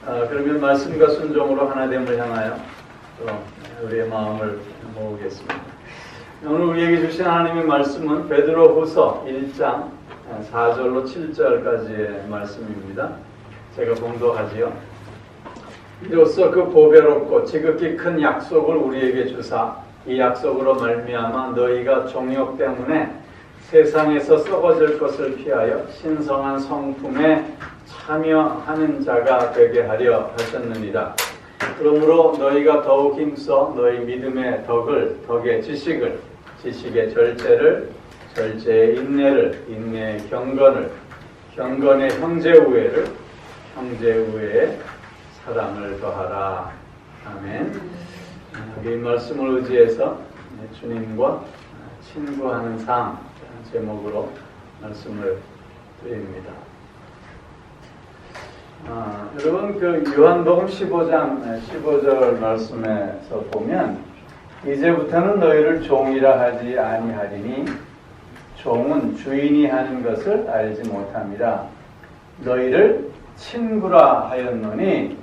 그러면 말씀과 순종으로 하나됨을 향하여 또 우리의 마음을 모으겠습니다. 오늘 우리에게 주신 하나님의 말씀은 베드로후서 1장 4절로 7절까지의 말씀입니다. 제가 봉독하지요. 이로써 그 보배롭고 지극히 큰 약속을 우리에게 주사 이 약속으로 말미암아 너희가 종욕 때문에 세상에서 썩어질 것을 피하여 신성한 성품에 참여하는 자가 되게 하려 하셨느니라. 그러므로 너희가 더욱 힘써 너희 믿음의 덕의 지식의 절제를, 절제의 인내를, 인내의 경건의 형제우애를, 형제우애의 사랑을 더하라. 아멘. 이 말씀을 의지해서 주님과 친구하는 삶 제목으로 말씀을 드립니다. 여러분 그 요한복음 15절 말씀에서 보면 이제부터는 너희를 종이라 하지 아니하리니 종은 주인이 하는 것을 알지 못함이라. 너희를 친구라 하였노니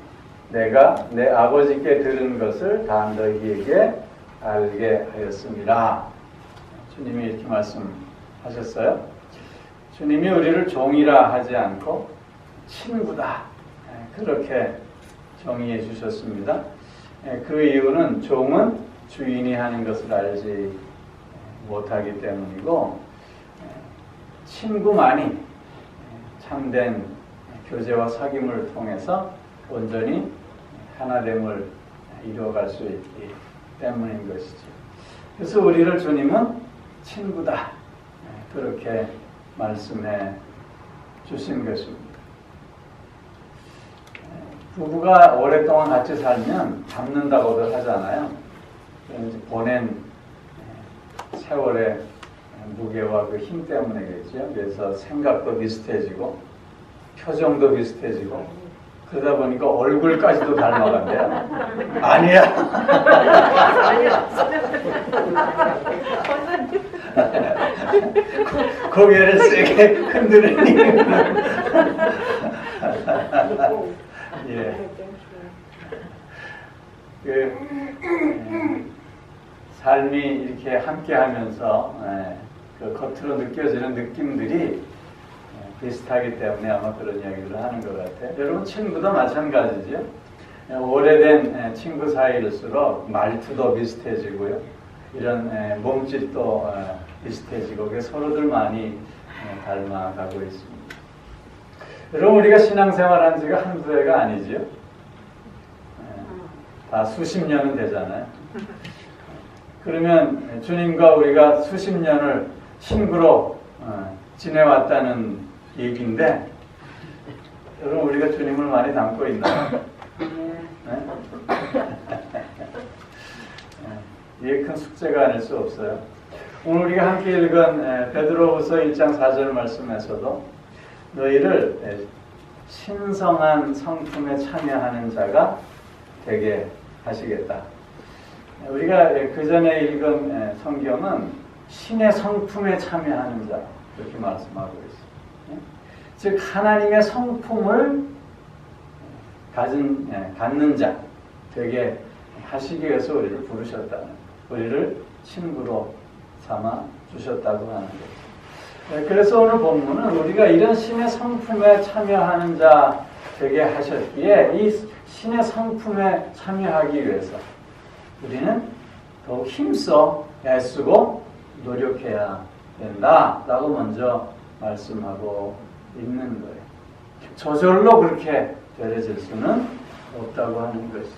내가 내 아버지께 들은 것을 다 너희에게 알게 하였습니다. 주님이 이렇게 말씀하셨어요. 주님이 우리를 종이라 하지 않고 친구다 그렇게 정의해 주셨습니다. 그 이유는 종은 주인이 하는 것을 알지 못하기 때문이고 친구만이 참된 교제와 사귐을 통해서 온전히 하나됨을 이루어갈 수 있기 때문인 것이죠. 그래서 우리를 주님은 친구다 그렇게 말씀해 주신 것입니다. 부부가 오랫동안 같이 살면 닮는다고들 하잖아요. 보낸 세월의 무게와 그 힘 때문이겠죠. 그래서 생각도 비슷해지고 표정도 비슷해지고 그러다 보니까 얼굴까지도 닮아간대요. 아니야. 고개를 세게 흔드는 예. 삶이 이렇게 함께하면서 그 겉으로 느껴지는 느낌들이 비슷하기 때문에 아마 그런 이야기를 하는 것 같아요. 여러분 친구도 마찬가지죠. 오래된 친구 사이일수록 말투도 비슷해지고요. 이런 몸짓도 비슷해지고 서로들 많이 닮아가고 있습니다. 여러분 우리가 신앙생활한 지가 한두 해가 아니지요. 다 수십 년은 되잖아요. 그러면 주님과 우리가 수십 년을 친구로 지내왔다는 얘기인데 여러분 우리가 주님을 많이 닮고 있나요? 네? 이게 큰 숙제가 아닐 수 없어요. 오늘 우리가 함께 읽은 베드로후서 1장 4절 말씀에서도 너희를 신성한 성품에 참여하는 자가 되게 하시겠다. 우리가 그 전에 읽은 성경은 신의 성품에 참여하는 자 이렇게 말씀하고 있습니다. 즉 하나님의 성품을 갖는 자 되게 하시기 위해서 우리를 부르셨다는, 우리를 친구로 삼아 주셨다고 하는 거죠. 그래서 오늘 본문은 우리가 이런 신의 성품에 참여하는 자 되게 하셨기에 이 신의 성품에 참여하기 위해서 우리는 더욱 힘써 애쓰고 노력해야 된다라고 먼저 말씀하고 있는 거예요. 저절로 그렇게 되어질 수는 없다고 하는 것이죠.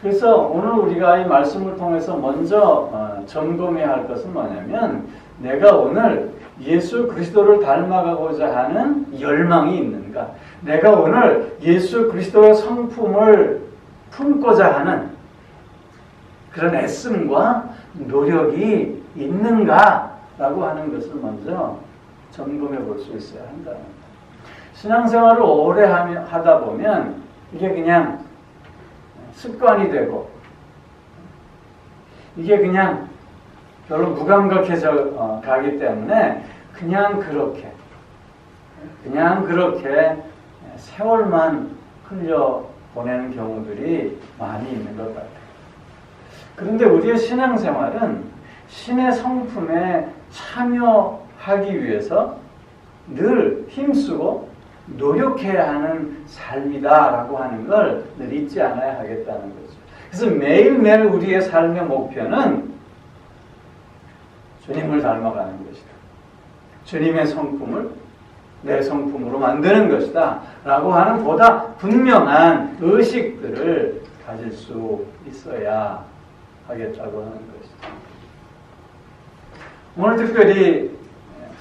그래서 오늘 우리가 이 말씀을 통해서 먼저 점검해야 할 것은 뭐냐면 내가 오늘 예수 그리스도를 닮아가고자 하는 열망이 있는가? 내가 오늘 예수 그리스도의 성품을 품고자 하는 그런 애씀과 노력이 있는가라고 하는 것을 먼저 점검해 볼 수 있어야 한다. 신앙생활을 오래 하다 보면 이게 그냥 습관이 되고 이게 그냥 별로 무감각해져 가기 때문에 그냥 그렇게 세월만 흘려 보내는 경우들이 많이 있는 것 같아요. 그런데 우리의 신앙생활은 신의 성품에 참여하기 위해서 늘 힘쓰고 노력해야 하는 삶이다라고 하는 걸 늘 잊지 않아야 하겠다는 거죠. 그래서 매일매일 우리의 삶의 목표는 주님을 닮아가는 것이다. 주님의 성품을 내 성품으로 만드는 것이다 라고 하는 보다 분명한 의식들을 가질 수 있어야 하겠다고 하는 것이죠. 오늘 특별히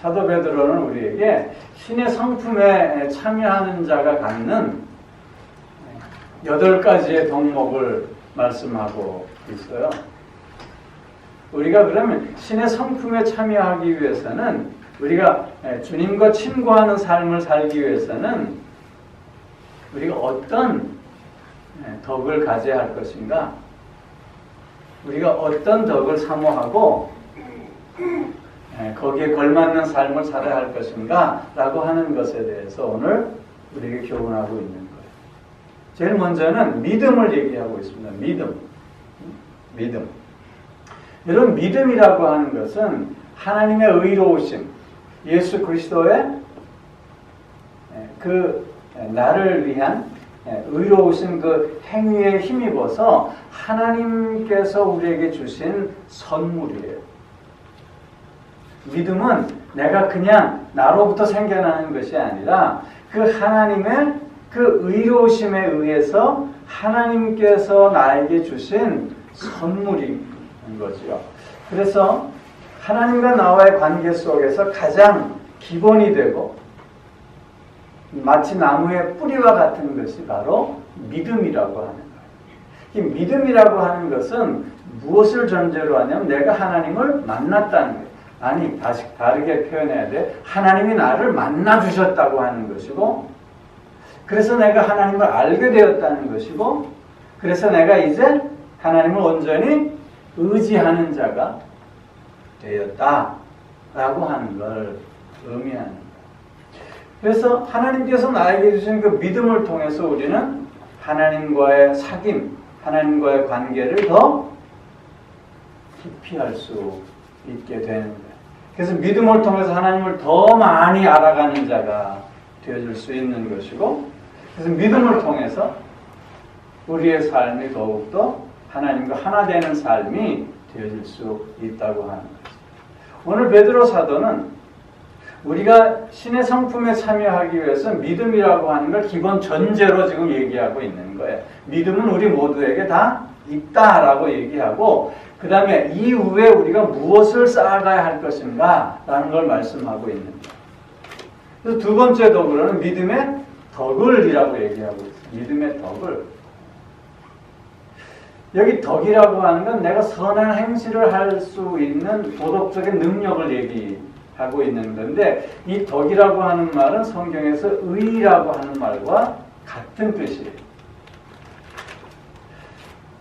사도 베드로는 우리에게 신의 성품에 참여하는 자가 갖는 8가지의 덕목을 말씀하고 있어요. 우리가 그러면 신의 성품에 참여하기 위해서는, 우리가 주님과 친구하는 삶을 살기 위해서는 우리가 어떤 덕을 가져야 할 것인가, 우리가 어떤 덕을 사모하고 거기에 걸맞는 삶을 살아야 할 것인가 라고 하는 것에 대해서 오늘 우리에게 교훈하고 있는 거예요. 제일 먼저는 믿음을 얘기하고 있습니다. 믿음. 여러분, 믿음이라고 하는 것은 하나님의 의로우심, 예수 그리스도의 그 나를 위한 의로우신 그 행위에 힘입어서 하나님께서 우리에게 주신 선물이에요. 믿음은 내가 그냥 나로부터 생겨나는 것이 아니라 그 하나님의 그 의로우심에 의해서 하나님께서 나에게 주신 선물인 거죠. 그래서 하나님과 나와의 관계 속에서 가장 기본이 되고 마치 나무의 뿌리와 같은 것이 바로 믿음이라고 하는 거예요. 이 믿음이라고 하는 것은 무엇을 전제로 하냐면 내가 하나님을 만났다는 거예요. 아니, 다르게 표현해야 돼. 하나님이 나를 만나주셨다고 하는 것이고, 그래서 내가 하나님을 알게 되었다는 것이고, 그래서 내가 이제 하나님을 온전히 의지하는 자가 되었다라고 하는 걸 의미하는 거예요. 그래서 하나님께서 나에게 주신 그 믿음을 통해서 우리는 하나님과의 사귐, 하나님과의 관계를 더 깊이 할 수 있게 되는 거예요. 그래서 믿음을 통해서 하나님을 더 많이 알아가는 자가 되어줄 수 있는 것이고, 그래서 믿음을 통해서 우리의 삶이 더욱더 하나님과 하나 되는 삶이 되어질 수 있다고 하는 거죠. 오늘 베드로 사도는 우리가 신의 성품에 참여하기 위해서 믿음이라고 하는 걸 기본 전제로 지금 얘기하고 있는 거예요. 믿음은 우리 모두에게 다 있다라고 얘기하고, 그 다음에 이후에 우리가 무엇을 쌓아가야 할 것인가 라는 걸 말씀하고 있는 거예요. 그래서 두 번째 덕으로는 믿음의 덕을이라고 얘기하고 있어요. 믿음의 덕을. 여기 덕이라고 하는 건 내가 선한 행실을 할 수 있는 도덕적인 능력을 얘기하고 있는 건데, 이 덕이라고 하는 말은 성경에서 의라고 하는 말과 같은 뜻이에요.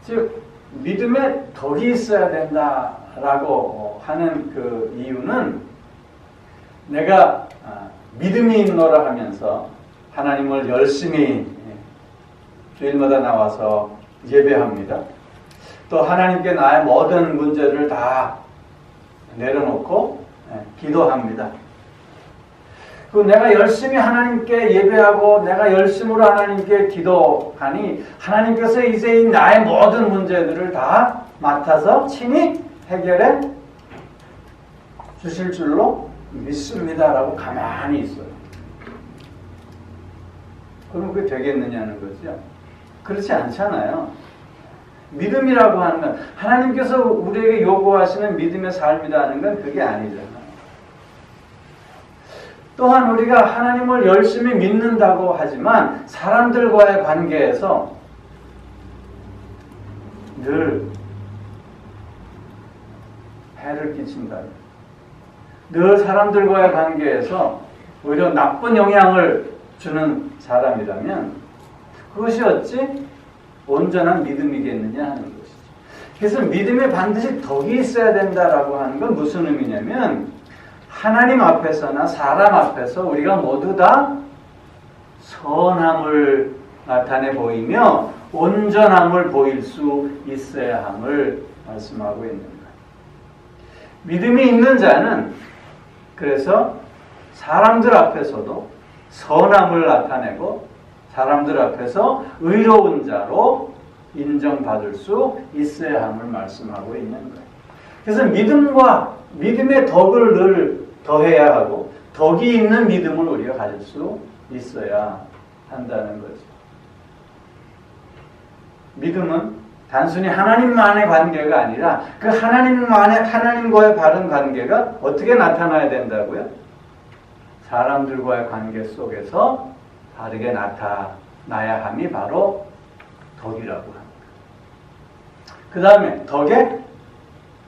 즉 믿음에 덕이 있어야 된다라고 하는 그 이유는, 내가 믿음이 있노라 하면서 하나님을 열심히 주일마다 나와서 예배합니다. 또 하나님께 나의 모든 문제를 다 내려놓고 기도합니다. 그 내가 열심히 하나님께 예배하고 내가 열심으로 하나님께 기도하니 하나님께서 이제 이 나의 모든 문제들을 다 맡아서 친히 해결해 주실 줄로 믿습니다라고 가만히 있어요. 그럼 그게 되겠느냐는 거죠. 그렇지 않잖아요. 믿음이라고 하는 건 하나님께서 우리에게 요구하시는 믿음의 삶이라는 건 그게 아니잖아요. 또한 우리가 하나님을 열심히 믿는다고 하지만 사람들과의 관계에서 늘 해를 끼친다. 늘 사람들과의 관계에서 오히려 나쁜 영향을 주는 사람이라면 그것이 어찌 온전한 믿음이겠느냐 하는 것이죠. 그래서 믿음에 반드시 덕이 있어야 된다라고 하는 건 무슨 의미냐면, 하나님 앞에서나 사람 앞에서 우리가 모두 다 선함을 나타내 보이며 온전함을 보일 수 있어야 함을 말씀하고 있는 거예요. 믿음이 있는 자는 그래서 사람들 앞에서도 선함을 나타내고 사람들 앞에서 의로운 자로 인정받을 수 있어야 함을 말씀하고 있는 거예요. 그래서 믿음의 덕을 늘 더해야 하고 덕이 있는 믿음을 우리가 가질 수 있어야 한다는 거죠. 믿음은 단순히 하나님만의 관계가 아니라 그 하나님과의 바른 관계가 어떻게 나타나야 된다고요? 사람들과의 관계 속에서 바르게 나타나야 함이 바로 덕이라고 합니다. 그 다음에 덕의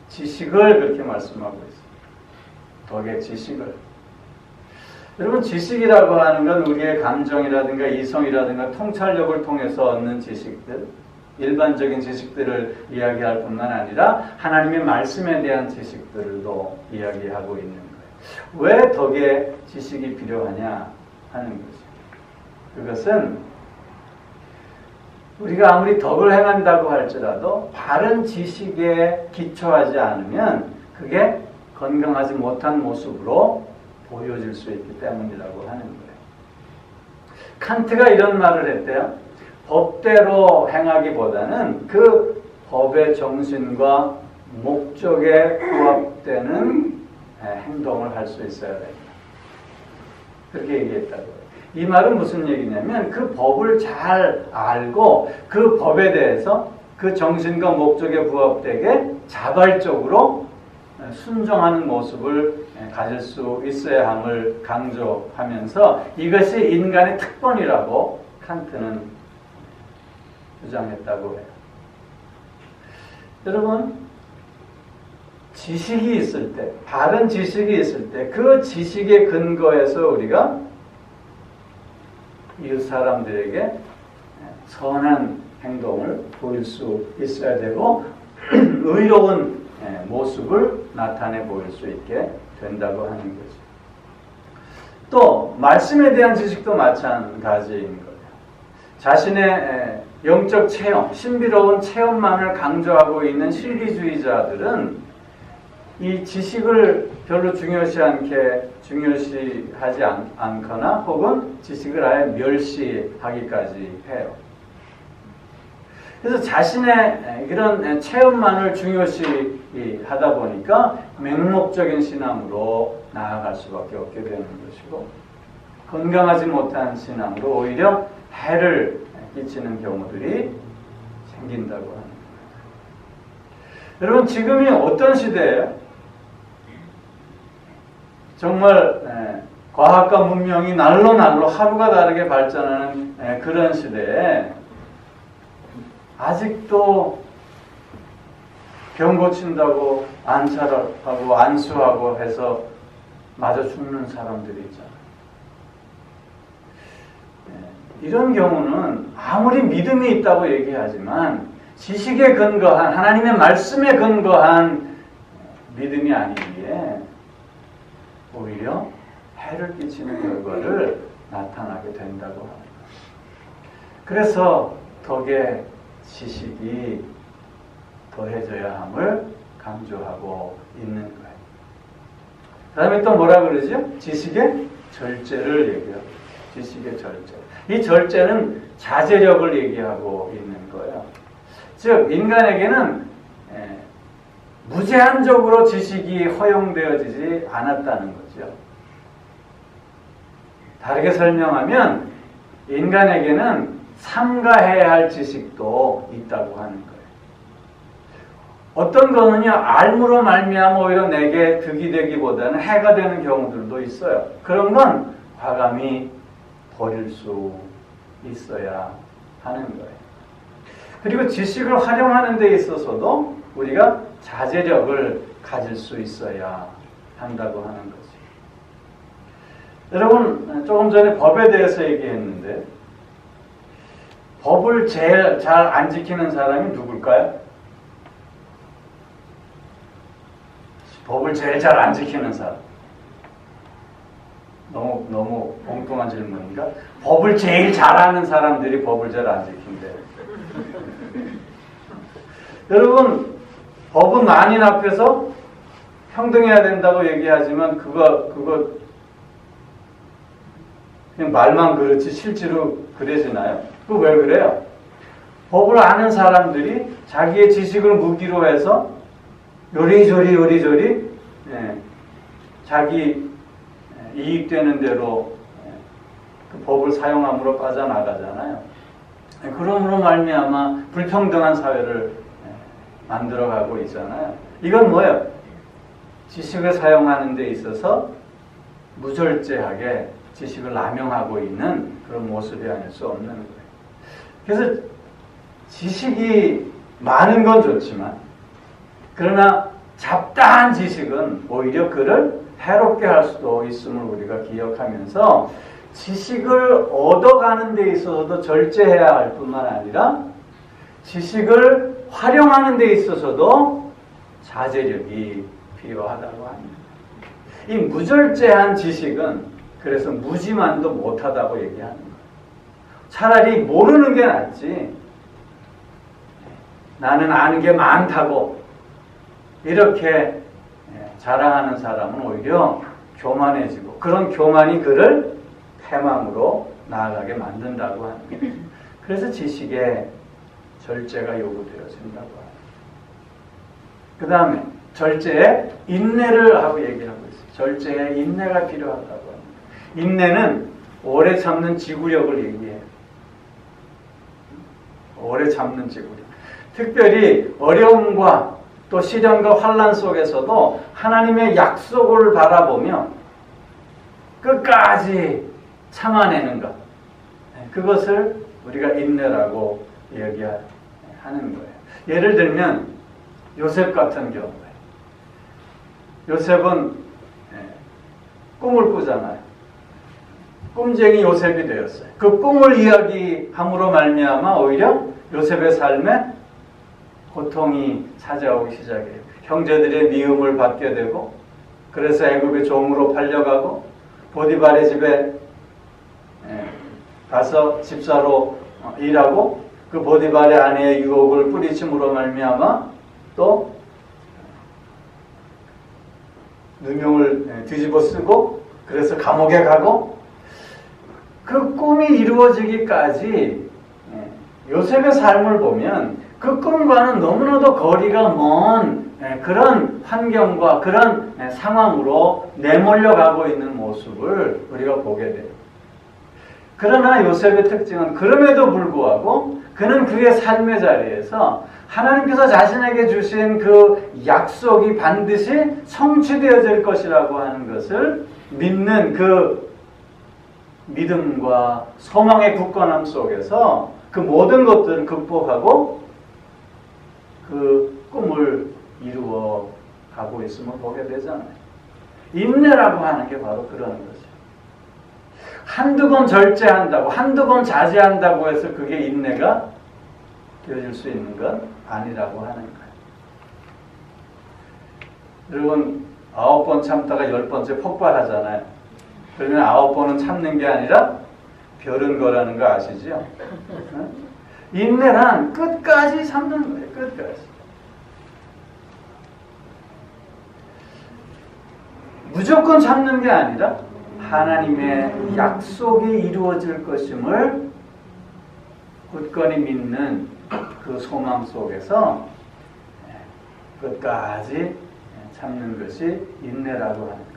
지식을 그렇게 말씀하고 있습니다. 덕의 지식을. 여러분, 지식이라고 하는 건 우리의 감정이라든가 이성이라든가 통찰력을 통해서 얻는 지식들, 일반적인 지식들을 이야기할 뿐만 아니라 하나님의 말씀에 대한 지식들도 이야기하고 있는 거예요. 왜 덕의 지식이 필요하냐 하는 거죠. 그것은 우리가 아무리 덕을 행한다고 할지라도 바른 지식에 기초하지 않으면 그게 건강하지 못한 모습으로 보여질 수 있기 때문이라고 하는 거예요. 칸트가 이런 말을 했대요. 법대로 행하기보다는 그 법의 정신과 목적에 부합되는 행동을 할 수 있어야 된다. 그렇게 얘기했다고요. 이 말은 무슨 얘기냐면 그 법을 잘 알고 그 법에 대해서 그 정신과 목적에 부합되게 자발적으로 순종하는 모습을 가질 수 있어야 함을 강조하면서 이것이 인간의 특권이라고 칸트는 주장했다고 해요. 여러분, 지식이 있을 때, 바른 지식이 있을 때 그 지식에 근거해서 우리가 이웃 사람들에게 선한 행동을 보일 수 있어야 되고 의로운 모습을 나타내 보일 수 있게 된다고 하는 거죠. 또 말씀에 대한 지식도 마찬가지인 거예요. 자신의 영적 체험, 신비로운 체험만을 강조하고 있는 실리주의자들은 이 지식을 별로 중요시하지 않거나 혹은 지식을 아예 멸시하기까지 해요. 그래서 자신의 이런 체험만을 중요시하다 보니까 맹목적인 신앙으로 나아갈 수밖에 없게 되는 것이고 건강하지 못한 신앙으로 오히려 해를 끼치는 경우들이 생긴다고 합니다. 여러분, 지금이 어떤 시대예요? 정말 과학과 문명이 날로 하루가 다르게 발전하는 그런 시대에 아직도 병 고친다고 안차하고 안수하고 해서 마저 죽는 사람들이 있잖아요. 이런 경우는 아무리 믿음이 있다고 얘기하지만 지식에 근거한 하나님의 말씀에 근거한 믿음이 아니기에 오히려 해를 끼치는 결과를 나타나게 된다고 합니다. 그래서 덕의 지식이 더해져야 함을 강조하고 있는 거예요. 그 다음에 또 뭐라 그러죠? 지식의 절제를 얘기하고 지식의 절제. 이 절제는 자제력을 얘기하고 있는 거예요. 즉 인간에게는 무제한적으로 지식이 허용되어지지 않았다는 거죠. 다르게 설명하면 인간에게는 삼가해야 할 지식도 있다고 하는 거예요. 어떤 거는요, 알므로 말미암아 오히려 내게 득이 되기보다는 해가 되는 경우들도 있어요. 그런 건 과감히 버릴 수 있어야 하는 거예요. 그리고 지식을 활용하는 데 있어서도 우리가 자제력을 가질 수 있어야 한다고 하는 거지. 여러분, 조금 전에 법에 대해서 얘기했는데 법을 제일 잘 안 지키는 사람이 누굴까요? 법을 제일 잘 안 지키는 사람. 너무 엉뚱한 질문인가? 법을 제일 잘하는 사람들이 법을 잘 안 지킨대. 여러분, 법은 만인 앞에서 평등해야 된다고 얘기하지만 그거 그냥 말만 그렇지 실제로 그래지나요? 그거 왜 그래요? 법을 아는 사람들이 자기의 지식을 무기로 해서 요리조리 자기 이익되는 대로 그 법을 사용함으로 빠져나가잖아요. 그러므로 말미암아 불평등한 사회를 만들어가고 있잖아요. 이건 뭐예요? 지식을 사용하는 데 있어서 무절제하게 지식을 남용하고 있는 그런 모습이 아닐 수 없는 거예요. 그래서 지식이 많은 건 좋지만 그러나 잡다한 지식은 오히려 그를 해롭게 할 수도 있음을 우리가 기억하면서 지식을 얻어가는 데 있어서도 절제해야 할 뿐만 아니라 지식을 활용하는 데 있어서도 자제력이 필요하다고 합니다. 이 무절제한 지식은 그래서 무지만도 못하다고 얘기하는 거예요. 차라리 모르는 게 낫지. 나는 아는 게 많다고 이렇게 자랑하는 사람은 오히려 교만해지고 그런 교만이 그를 패망으로 나아가게 만든다고 합니다. 그래서 지식에 절제가 요구되어진다고 합니다. 그 다음에 절제에 인내를 하고 얘기하고 있어요. 절제에 인내가 필요하다고 합니다. 인내는 오래 참는 지구력을 얘기해요. 오래 참는 지구력. 특별히 어려움과 또 시련과 환난 속에서도 하나님의 약속을 바라보며 끝까지 참아내는 것. 그것을 우리가 인내라고 얘기하는 거예요. 예를 들면 요셉 같은 경우에 요셉은 꿈을 꾸잖아요. 꿈쟁이 요셉이 되었어요. 그 꿈을 이야기함으로 말미암아 오히려 요셉의 삶에 고통이 찾아오기 시작해요. 형제들의 미움을 받게 되고 그래서 애굽의 종으로 팔려가고 보디발의 집에 가서 집사로 일하고 그 보디발의 아내의 유혹을 뿌리침으로 말미암아 또 누명을 뒤집어 쓰고 그래서 감옥에 가고 그 꿈이 이루어지기까지 요셉의 삶을 보면 그 꿈과는 너무나도 거리가 먼 그런 환경과 그런 상황으로 내몰려가고 있는 모습을 우리가 보게 돼요. 그러나 요셉의 특징은 그럼에도 불구하고 그는 그의 삶의 자리에서 하나님께서 자신에게 주신 그 약속이 반드시 성취되어질 것이라고 하는 것을 믿는 그 믿음과 소망의 굳건함 속에서 그 모든 것들을 극복하고 그 꿈을 이루어 가고 있음을 보게 되잖아요. 인내라고 하는 게 바로 그런 거죠. 한두 번 절제한다고, 한두 번 자제한다고 해서 그게 인내가 되어질 수 있는 건 아니라고 하는 거예요. 여러분, 9번 참다가 10번째 폭발하잖아요. 그러면 9번은 참는 게 아니라 벼른 거라는 거 아시죠? 인내란 끝까지 참는 거예요. 끝까지. 무조건 참는 게 아니라 하나님의 약속이 이루어질 것임을 굳건히 믿는 그 소망 속에서 끝까지 참는 것이 인내라고 하는 거예요.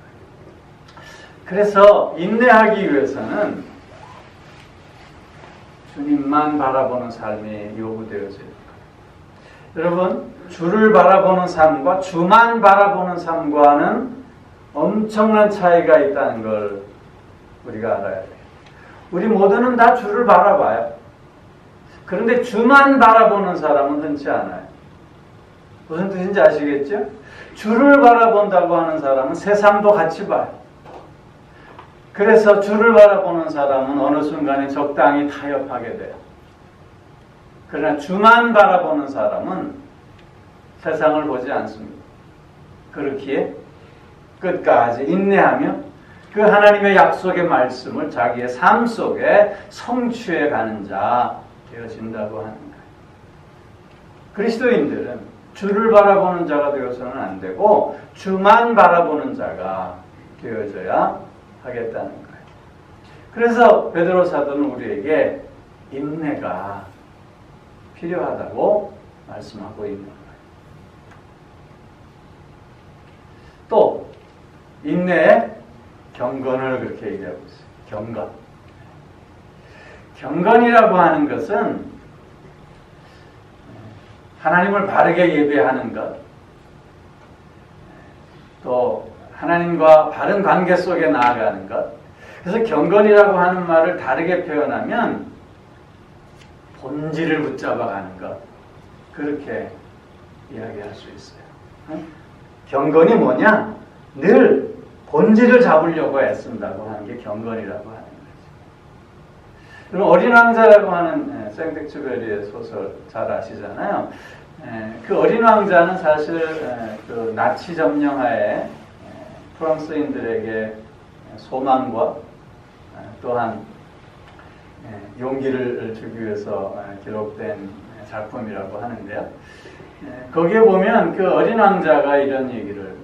그래서 인내하기 위해서는 주님만 바라보는 삶이 요구되어져요. 여러분, 주를 바라보는 삶과 주만 바라보는 삶과는 엄청난 차이가 있다는 걸 우리가 알아야 돼요. 우리 모두는 다 주를 바라봐요. 그런데 주만 바라보는 사람은 흔치 않아요. 무슨 뜻인지 아시겠죠? 주를 바라본다고 하는 사람은 세상도 같이 봐요. 그래서 주를 바라보는 사람은 어느 순간에 적당히 타협하게 돼요. 그러나 주만 바라보는 사람은 세상을 보지 않습니다. 그렇기에 끝까지 인내하며 그 하나님의 약속의 말씀을 자기의 삶 속에 성취해 가는 자 되어진다고 하는 거예요. 그리스도인들은 주를 바라보는 자가 되어서는 안 되고 주만 바라보는 자가 되어져야 하겠다는 거예요. 그래서 베드로 사도는 우리에게 인내가 필요하다고 말씀하고 있는 거예요. 또 인내의 경건을 그렇게 얘기하고 있어요. 경건. 경건이라고 하는 것은 하나님을 바르게 예배하는 것, 또 하나님과 바른 관계 속에 나아가는 것. 그래서 경건이라고 하는 말을 다르게 표현하면 본질을 붙잡아가는 것, 그렇게 이야기할 수 있어요. 경건이 뭐냐? 늘 본질을 잡으려고 애쓴다고 하는 게 경건이라고 하는 거죠. 그럼 어린 왕자라고 하는 생텍쥐베리의 소설 잘 아시잖아요. 그 어린 왕자는 사실 그 나치 점령하에 프랑스인들에게 소망과 또한 용기를 주기 위해서 기록된 작품이라고 하는데요. 거기에 보면 그 어린 왕자가 이런 얘기를,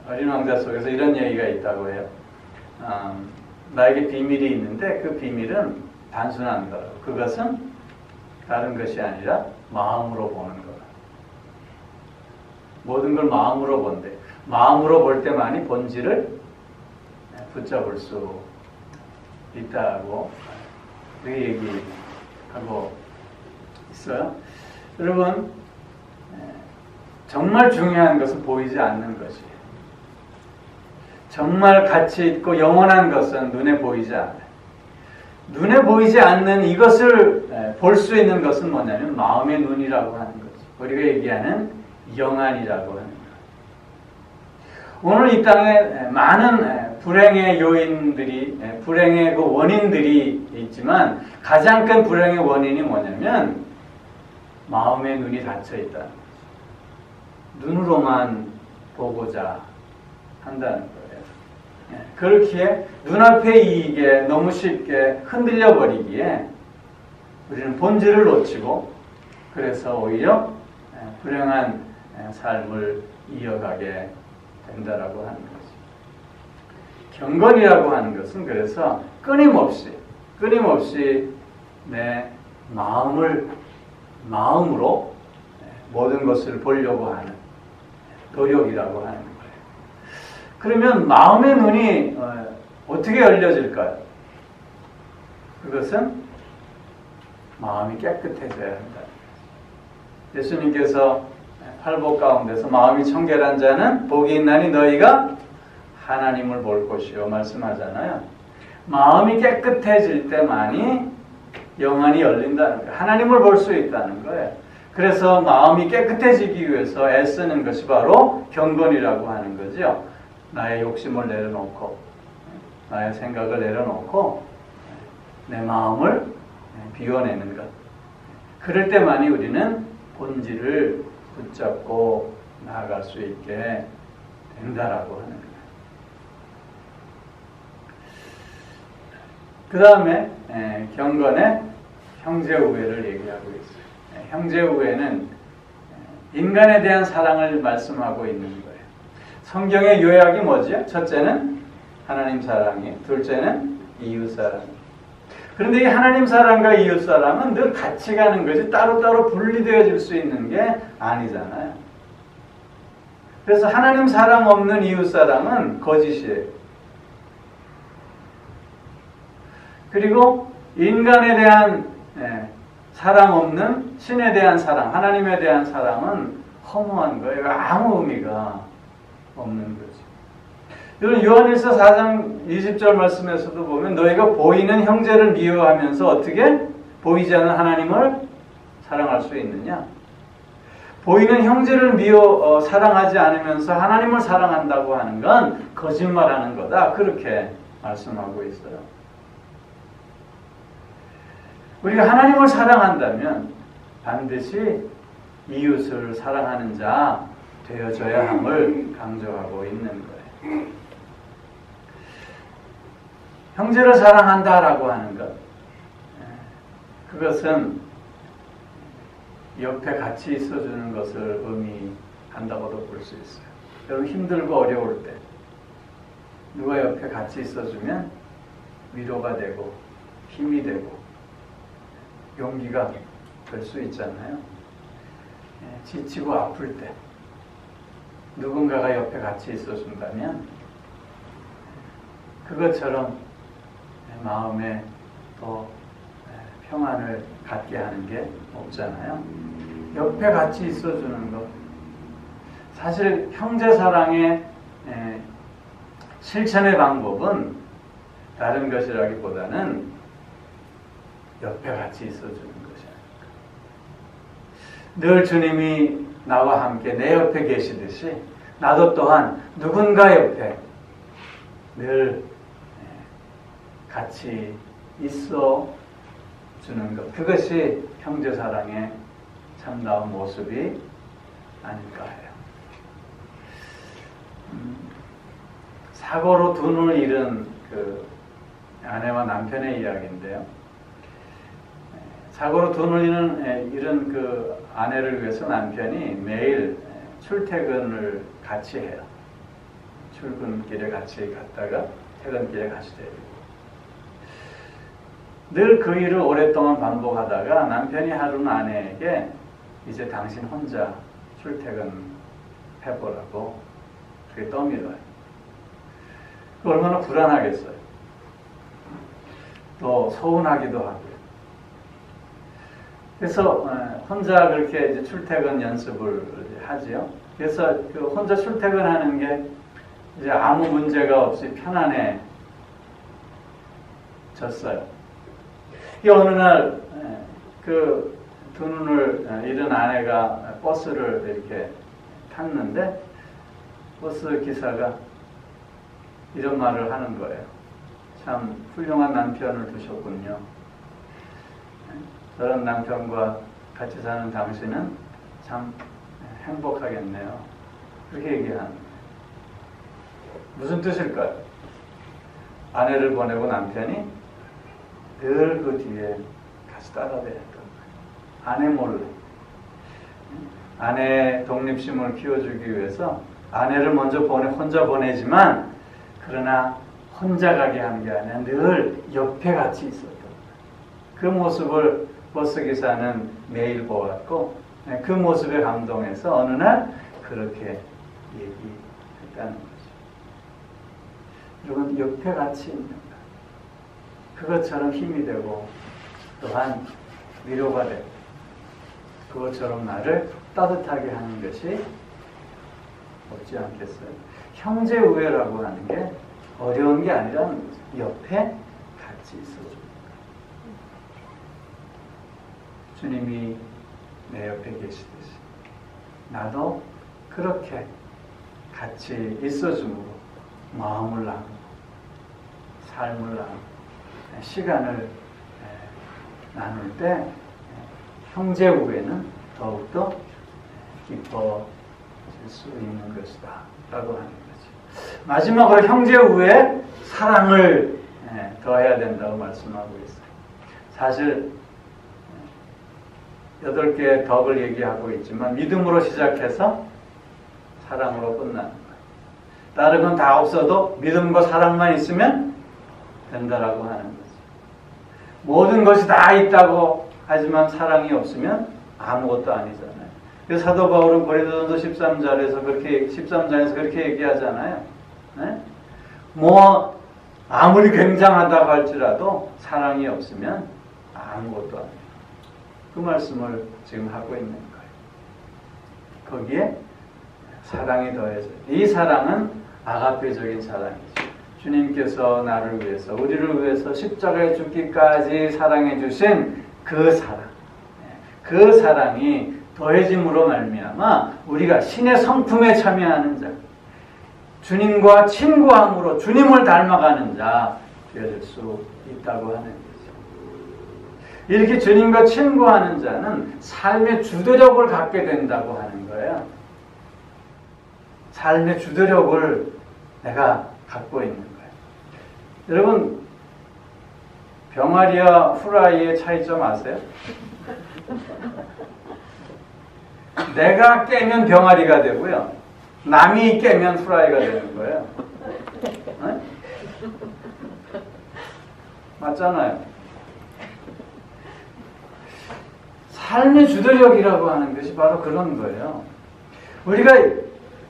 어린 왕자 속에서 이런 얘기가 있다고 해요. 나에게 비밀이 있는데 그 비밀은 단순한 거라고. 그것은 다른 것이 아니라 마음으로 보는 거라. 모든 걸 마음으로 본대. 마음으로 볼 때만이 본질을 붙잡을 수 있다고 그 얘기하고 있어요. 여러분, 정말 중요한 것은 보이지 않는 것이에요. 정말 가치 있고 영원한 것은 눈에 보이지 않아요. 눈에 보이지 않는 이것을 볼 수 있는 것은 뭐냐면 마음의 눈이라고 하는 거죠. 우리가 얘기하는 영안이라고 하는 거예요. 오늘 이 땅에 많은 불행의 요인들이, 불행의 그 원인들이 있지만 가장 큰 불행의 원인이 뭐냐면 마음의 눈이 닫혀 있다. 눈으로만 보고자 한다는 거예요. 그렇기에 눈앞의 이익에 너무 쉽게 흔들려 버리기에 우리는 본질을 놓치고 그래서 오히려 불행한 삶을 이어가게 된다라고 하는 거죠. 경건이라고 하는 것은 그래서 끊임없이 내 마음으로 모든 것을 보려고 하는 노력이라고 하는 거예요. 그러면 마음의 눈이 어떻게 열려질까요? 그것은 마음이 깨끗해져야 한다. 예수님께서 팔복 가운데서 마음이 청결한 자는 복이 있나니 너희가 하나님을 볼 것이요 말씀하잖아요. 마음이 깨끗해질 때만이 영안이 열린다는 거예요. 하나님을 볼 수 있다는 거예요. 그래서 마음이 깨끗해지기 위해서 애쓰는 것이 바로 경건이라고 하는 거죠. 나의 욕심을 내려놓고 나의 생각을 내려놓고 내 마음을 비워내는 것. 그럴 때만이 우리는 본질을 붙잡고 나아갈 수 있게 된다라고 하는 거예요. 그 다음에 경건의 형제우애를 얘기하고 있어요. 형제우애는 인간에 대한 사랑을 말씀하고 있는 거예요. 성경의 요약이 뭐죠? 첫째는 하나님 사랑이, 둘째는 이웃 사랑. 그런데 이 하나님 사랑과 이웃 사랑은 늘 같이 가는 거지 따로따로 분리되어질 수 있는 게 아니잖아요. 그래서 하나님 사랑 없는 이웃 사랑은 거짓이에요. 그리고 인간에 대한 사랑 없는 신에 대한 사랑, 하나님에 대한 사랑은 허무한 거예요. 아무 의미가 없는 거죠. 여러분 요한일서 4장 20절 말씀에서도 보면 너희가 보이는 형제를 미워하면서 어떻게 보이지 않는 하나님을 사랑할 수 있느냐? 보이는 형제를 사랑하지 않으면서 하나님을 사랑한다고 하는 건 거짓말하는 거다. 그렇게 말씀하고 있어요. 우리가 하나님을 사랑한다면 반드시 이웃을 사랑하는 자 되어져야 함을 강조하고 있는 거예요. 형제를 사랑한다라고 하는 것, 그것은 옆에 같이 있어주는 것을 의미한다고도 볼 수 있어요. 여러분 힘들고 어려울 때 누가 옆에 같이 있어주면 위로가 되고 힘이 되고 용기가 될 수 있잖아요. 지치고 아플 때 누군가가 옆에 같이 있어준다면 그것처럼 마음에 더 평안을 갖게 하는 게 없잖아요. 옆에 같이 있어주는 것. 사실 형제 사랑의 실천의 방법은 다른 것이라기보다는 옆에 같이 있어주는 것이 아닐까. 늘 주님이 나와 함께 내 옆에 계시듯이 나도 또한 누군가 옆에 늘 같이 있어 주는 것. 그것이 형제 사랑의 참다운 모습이 아닐까 해요. 사고로 두 눈을 잃은 그 아내와 남편의 이야기인데요. 사고로 두 눈을 잃은 그 아내를 위해서 남편이 매일 출퇴근을 같이 해요. 출근길에 같이 갔다가 퇴근길에 같이 데리고. 늘 그 일을 오랫동안 반복하다가 남편이 하루는 아내에게 이제 당신 혼자 출퇴근해보라고 그게 떠밀어요. 얼마나 불안하겠어요. 또 서운하기도 하고요. 그래서 혼자 그렇게 이제 출퇴근 연습을 하지요. 그래서 그 혼자 출퇴근하는 게 이제 아무 문제가 없이 편안해졌어요. 이 어느 날 그 두 눈을 잃은 아내가 버스를 이렇게 탔는데 버스 기사가 이런 말을 하는 거예요. 참 훌륭한 남편을 두셨군요. 저런 남편과 같이 사는 당신은 참 행복하겠네요. 그렇게 얘기하는 거예요. 무슨 뜻일까요? 아내를 보내고 남편이 늘 그 뒤에 같이 따라다녔던 거예요. 아내 몰래. 아내의 독립심을 키워주기 위해서 아내를 먼저 혼자 보내지만 그러나 혼자 가게 하는 게 아니라 늘 옆에 같이 있었던 거예요. 그 모습을 버스기사는 매일 보았고 그 모습에 감동해서 어느 날 그렇게 얘기했다는 거죠. 여러분 옆에 같이 있는 것. 그것처럼 힘이 되고 또한 위로가 되고 그것처럼 나를 따뜻하게 하는 것이 없지 않겠어요? 형제 우애라고 하는 게 어려운 게 아니라는 거죠. 옆에 같이 있어줍니다. 주님이 내 옆에 계시듯이 나도 그렇게 같이 있어줌으로 마음을 나누고 삶을 나누고 시간을 나눌 때 형제 우애는 더욱더 깊어질 수 있는 것이다 라고 하는 거죠. 마지막으로 형제 우애 사랑을 더해야 된다고 말씀하고 있어요. 사실 8개의 덕을 얘기하고 있지만 믿음으로 시작해서 사랑으로 끝나는 거예요. 다른 건 다 없어도 믿음과 사랑만 있으면 된다라고 하는 거죠. 모든 것이 다 있다고 하지만 사랑이 없으면 아무것도 아니잖아요. 그래서 사도 바울은 고린도전서 13장에서 그렇게 얘기하잖아요. 네? 뭐 아무리 굉장하다고 할지라도 사랑이 없으면 아무것도 아니에요. 그 말씀을 지금 하고 있는 거예요. 거기에 사랑이 더해져요. 이 사랑은 아가페적인 사랑이죠. 주님께서 나를 위해서, 우리를 위해서 십자가에 죽기까지 사랑해 주신 그 사랑, 그 사랑이 더해짐으로 말미암아 우리가 신의 성품에 참여하는 자, 주님과 친구함으로 주님을 닮아가는 자 되어질 수 있다고 하는 거죠. 이렇게 주님과 친구하는 자는 삶의 주도력을 갖게 된다고 하는 거예요. 삶의 주도력을 내가 갖고 있는 거예요. 여러분, 병아리와 후라이의 차이점 아세요? 내가 깨면 병아리가 되고요. 남이 깨면 후라이가 되는 거예요. 네? 맞잖아요. 삶의 주도력이라고 하는 것이 바로 그런 거예요. 우리가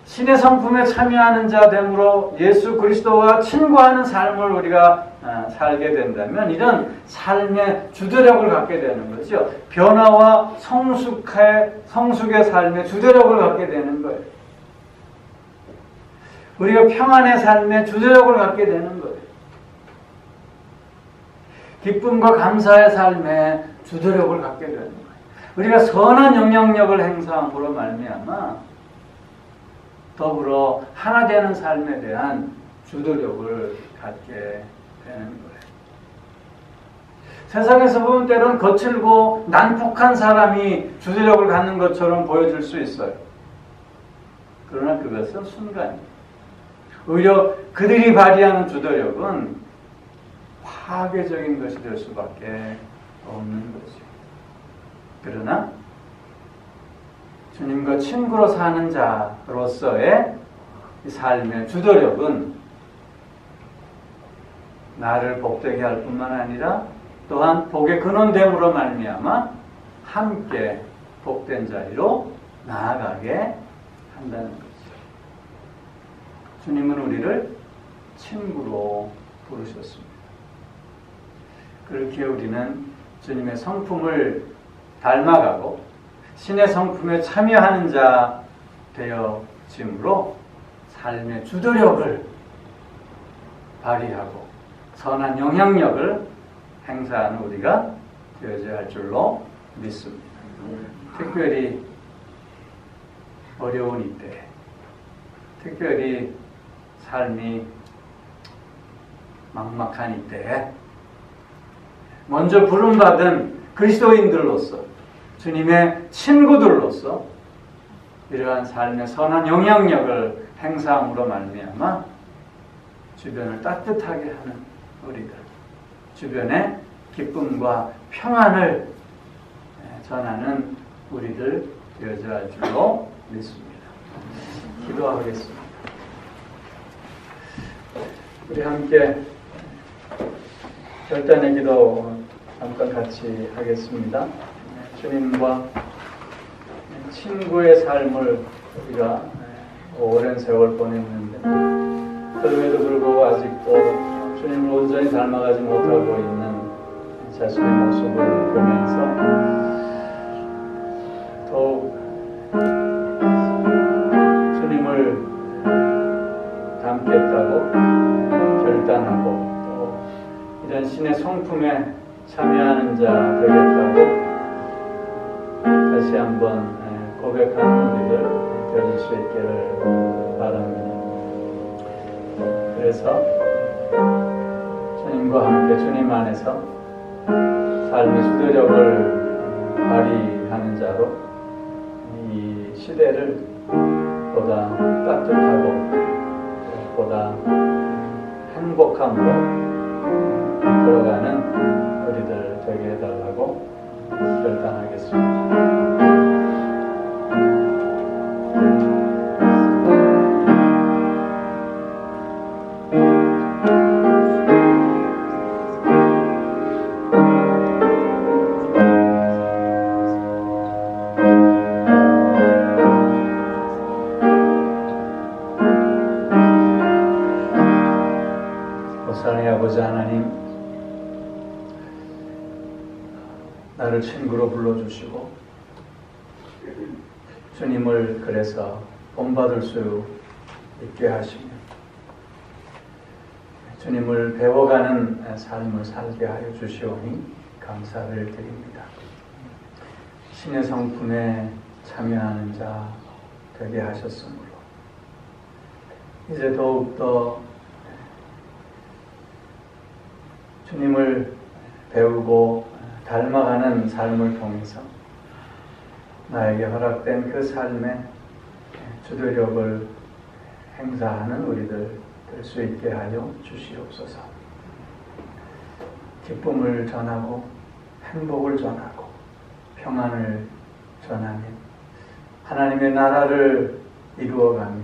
신의 성품에 참여하는 자 됨으로 예수 그리스도와 친구하는 삶을 우리가 살게 된다면 이런 삶의 주도력을 갖게 되는 거죠. 변화와 성숙의 삶의 주도력을 갖게 되는 거예요. 우리가 평안의 삶의 주도력을 갖게 되는 거예요. 기쁨과 감사의 삶의 주도력을 갖게 되는 거예요. 우리가 선한 영향력을 행사함으로 말미암아 더불어 하나 되는 삶에 대한 주도력을 갖게 되는 거예요. 세상에서 보면 때론 거칠고 난폭한 사람이 주도력을 갖는 것처럼 보여줄 수 있어요. 그러나 그것은 순간이에요. 오히려 그들이 발휘하는 주도력은 파괴적인 것이 될 수밖에 없는 거죠. 그러나 주님과 친구로 사는 자로서의 삶의 주도력은 나를 복되게 할 뿐만 아니라 또한 복의 근원됨으로 말미암아 함께 복된 자리로 나아가게 한다는 거죠. 주님은 우리를 친구로 부르셨습니다. 그렇게 우리는 주님의 성품을 닮아가고 신의 성품에 참여하는 자 되어짐으로 삶의 주도력을 발휘하고 선한 영향력을 행사하는 우리가 되어져야 할 줄로 믿습니다. 특별히 어려운 이때, 특별히 삶이 막막한 이때에 먼저 부름받은 그리스도인들로서 주님의 친구들로서 이러한 삶의 선한 영향력을 행사함으로 말미암아 주변을 따뜻하게 하는 우리들, 주변에 기쁨과 평안을 전하는 우리들 되어져야 할 줄로 믿습니다. 기도하겠습니다. 우리 함께 결단의 기도 잠깐 같이 하겠습니다. 주님과 친구의 삶을 우리가 오랜 세월 보냈는데 그럼에도 불구하고 아직도 주님을 온전히 닮아가지 못하고 있는 자신의 모습을 보면서 더욱 주님을 닮겠다고 결단하고 또 이런 신의 성품에 참여하는 자 되겠다고 다시 한번 고백하는 우리들 되어질 수 있기를 바랍니다. 그래서 주님과 함께 주님 안에서 삶의 주도력을 발휘하는 자로 이 시대를 보다 따뜻하고 보다 행복함으로 걸어가는 우리들 되게 해달라고 결단하겠습니다. 사랑의 아버지 하나님, 나를 친구로 불러주시고 주님을 그래서 본받을 수 있게 하시며 주님을 배워가는 삶을 살게 하여 주시오니 감사를 드립니다. 신의 성품에 참여하는 자 되게 하셨으므로 이제 더욱더 주님을 배우고 닮아가는 삶을 통해서 나에게 허락된 그 삶의 주도력을 행사하는 우리들 될 수 있게 하여 주시옵소서. 기쁨을 전하고 행복을 전하고 평안을 전하며 하나님의 나라를 이루어가며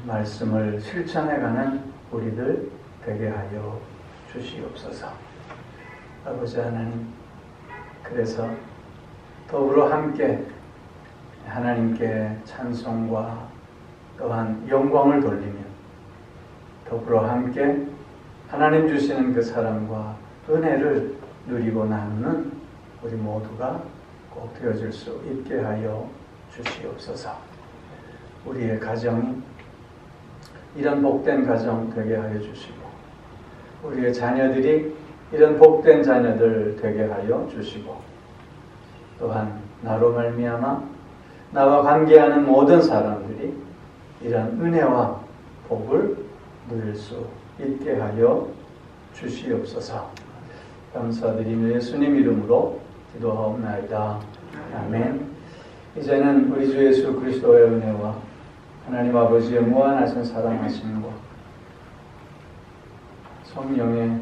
말씀을 실천해가는 우리들 되게 하여 주시옵소서. 아버지 하나님, 그래서 더불어 함께 하나님께 찬송과 또한 영광을 돌리며 더불어 함께 하나님 주시는 그 사랑과 은혜를 누리고 나누는 우리 모두가 꼭 되어질 수 있게 하여 주시옵소서. 우리의 가정이 이런 복된 가정 되게 하여 주시고 우리의 자녀들이 이런 복된 자녀들 되게 하여 주시고 또한 나로 말미암아 나와 관계하는 모든 사람들이 이런 은혜와 복을 누릴 수 있게 하여 주시옵소서. 감사드리며 예수님 이름으로 기도하옵나이다. 아멘. 이제는 우리 주 예수 그리스도의 은혜와 하나님 아버지의 무한하신 사랑하심과 성령의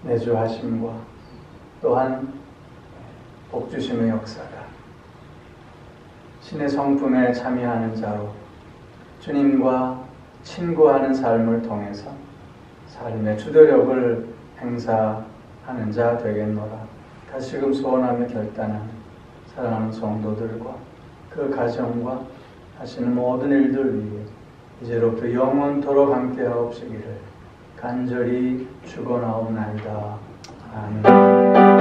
내주하심과 또한 복주심의 역사가 신의 성품에 참여하는 자로 주님과 친구하는 삶을 통해서 삶의 주도력을 행사하는 자 되겠노라. 다시금 소원하며 결단하는 사랑하는 성도들과 그 가정과 하시는 모든 일들 위해 이제로부터 영원토록 함께하옵시기를 간절히 축원하옵나이다. 아멘.